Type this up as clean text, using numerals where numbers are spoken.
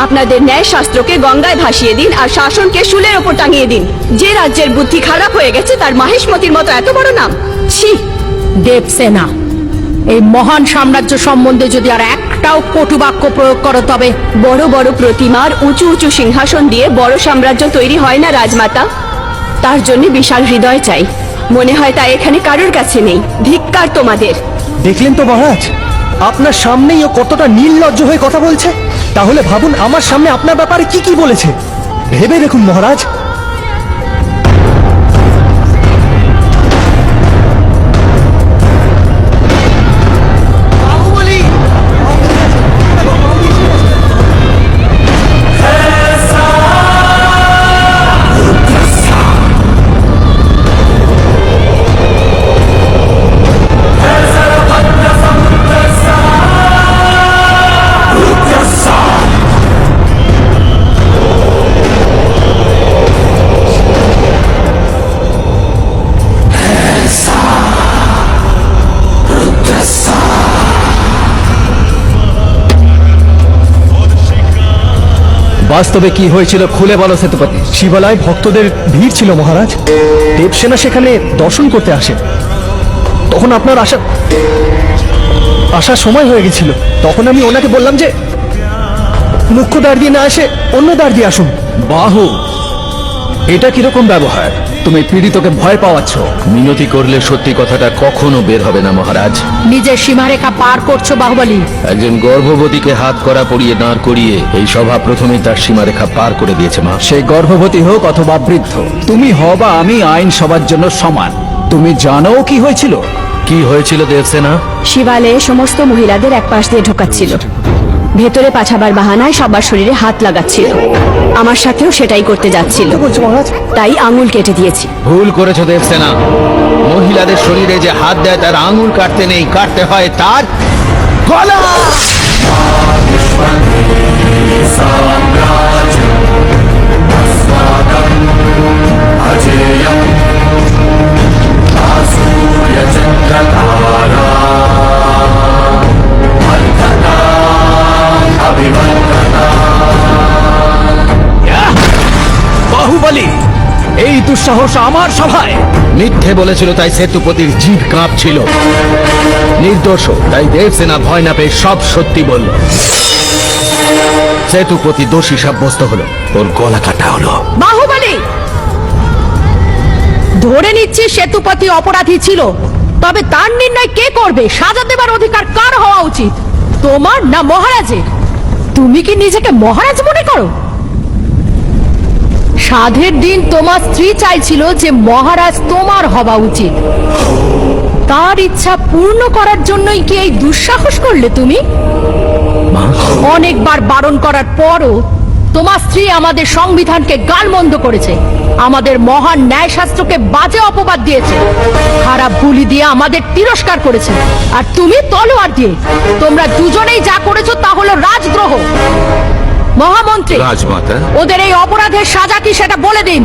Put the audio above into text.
আপনাদের ন্যায় শাস্ত্রকে গঙ্গায় ভাসিয়ে দিন আর শাসনকে শুলের ওপর টাঙিয়ে দিন। যে রাজ্যের বুদ্ধি খারাপ হয়ে গেছে তার মাহেশমতির মতো এত বড় নাম। ছি! দেবসেনা, এই মহান সাম্রাজ্য সম্বন্ধে যদি আর একটাও কটু বাক্য প্রয়োগ করো তবে বড় বড় প্রতিমার উঁচু উঁচু সিংহাসন দিয়ে বড় সাম্রাজ্য তৈরি হয় না রাজমাতা। তার জন্য বিশাল হৃদয় চাই। মনে হয় তা এখানে কারোর কাছে নেই। ধিক্কার তোমাদের। দেখলেন তো মহারাজ, আপনার সামনেই ও কতটা নির্লজ্জ হয়ে কথা বলছে। তাহলে ভাবুন আমার সামনে আপনার ব্যাপারে কি কি বলেছে। ভেবে দেখুন মহারাজ। বাস্তবে কি হয়েছিল খুলে বলো সেতুপতি। শিবালয় ভক্তদের ভিড় ছিল মহারাজ। দেবসেনা সেখানে দর্শন করতে আসে। তখন আপনার আসার সময় হয়ে গেছিল। তখন আমি ওনাকে বললাম যে মুখ্য দ্বার দিয়ে না আসে অন্য দ্বার দিয়ে আসুন। বাহু, এটা কিরকম ব্যবহার? তুমি পীড়িতকে ভয় পাওয়াচ্ছ। মিনতি করলে সত্যি কথাটা কখনো বের হবে না মহারাজ। নিজের সীমারেখা পার করছো বাহুবলী। একজন গর্ভবতীকে হাত করা পরিয়ে দাঁড় করিয়ে এই সভা প্রথমেই তার সীমারেখা পার করে দিয়েছে মা। সে গর্ভবতী হোক অথবা বৃদ্ধ, তুমি হবা আমি, আইন সবার জন্য সমান। তুমি জানো কি হয়েছিল? কি হয়েছিল দেবসেনা? শিবালয়ে সমস্ত মহিলাদের এক পাশ দিয়ে ঢোকাচ্ছিল। ভেতরে পাঠাবার বাহানায় সবার শরীরে হাত লাগাচ্ছিল। আমার সাথেও সেটাই করতে যাচ্ছিল। বলছো মহারাজ? তাই আঙুল কেটে দিয়েছি। ভুল করেছো দেবসেনা। মহিলাদের শরীরে যে হাত দেয় তার আঙুল কাটতে নেই, কাটতে হয় তার গলা। বাহুবলী, এই দুঃসাহস আমার সভায়? মিথ্যে বলেছিল তাই সেতুপতির জিভ কাঁপছিল। নির্দোষ তাই দেবসেনা ভয় না পেয়ে সব সত্যি বলল। সেতুপতি দোষী সাব্যস্ত হলো, ওর গলা কাটা হলো। বাহুবলী, ধরে নিচ্ছি সেতুপতি অপরাধী ছিল, তবে তার নির্ণয় কে করবে? সাজা দেবার অধিকার কার হওয়া উচিত, তোমার না মহারাজের? তুমি কি নিজেকে মহারাজ মনে করো? সাধের দিন তোমার স্ত্রী চাইছিল যে মহারাজ তোমার হওয়া উচিত। তার ইচ্ছা পূর্ণ করার জন্যই কি এই দুঃসাহস করলে তুমি? অনেকবার বারণ করার পরও তোমার স্ত্রী আমাদের সংবিধানকে গালমন্দ করেছে, আমাদের মহান ন্যায়শাস্ত্রকে বাজে অপবাদ দিয়েছে, খারাপ বুলি দিয়ে আমাদের তিরস্কার করেছে। আর তুমি তলোয়ার দিয়ে। তোমরা দুজনেই যা করেছো তা হলো রাজদ্রোহ। মহামন্ত্রী, রাজমাতা, ওদের এই অপরাধের সাজা কি সেটা বলে দিন।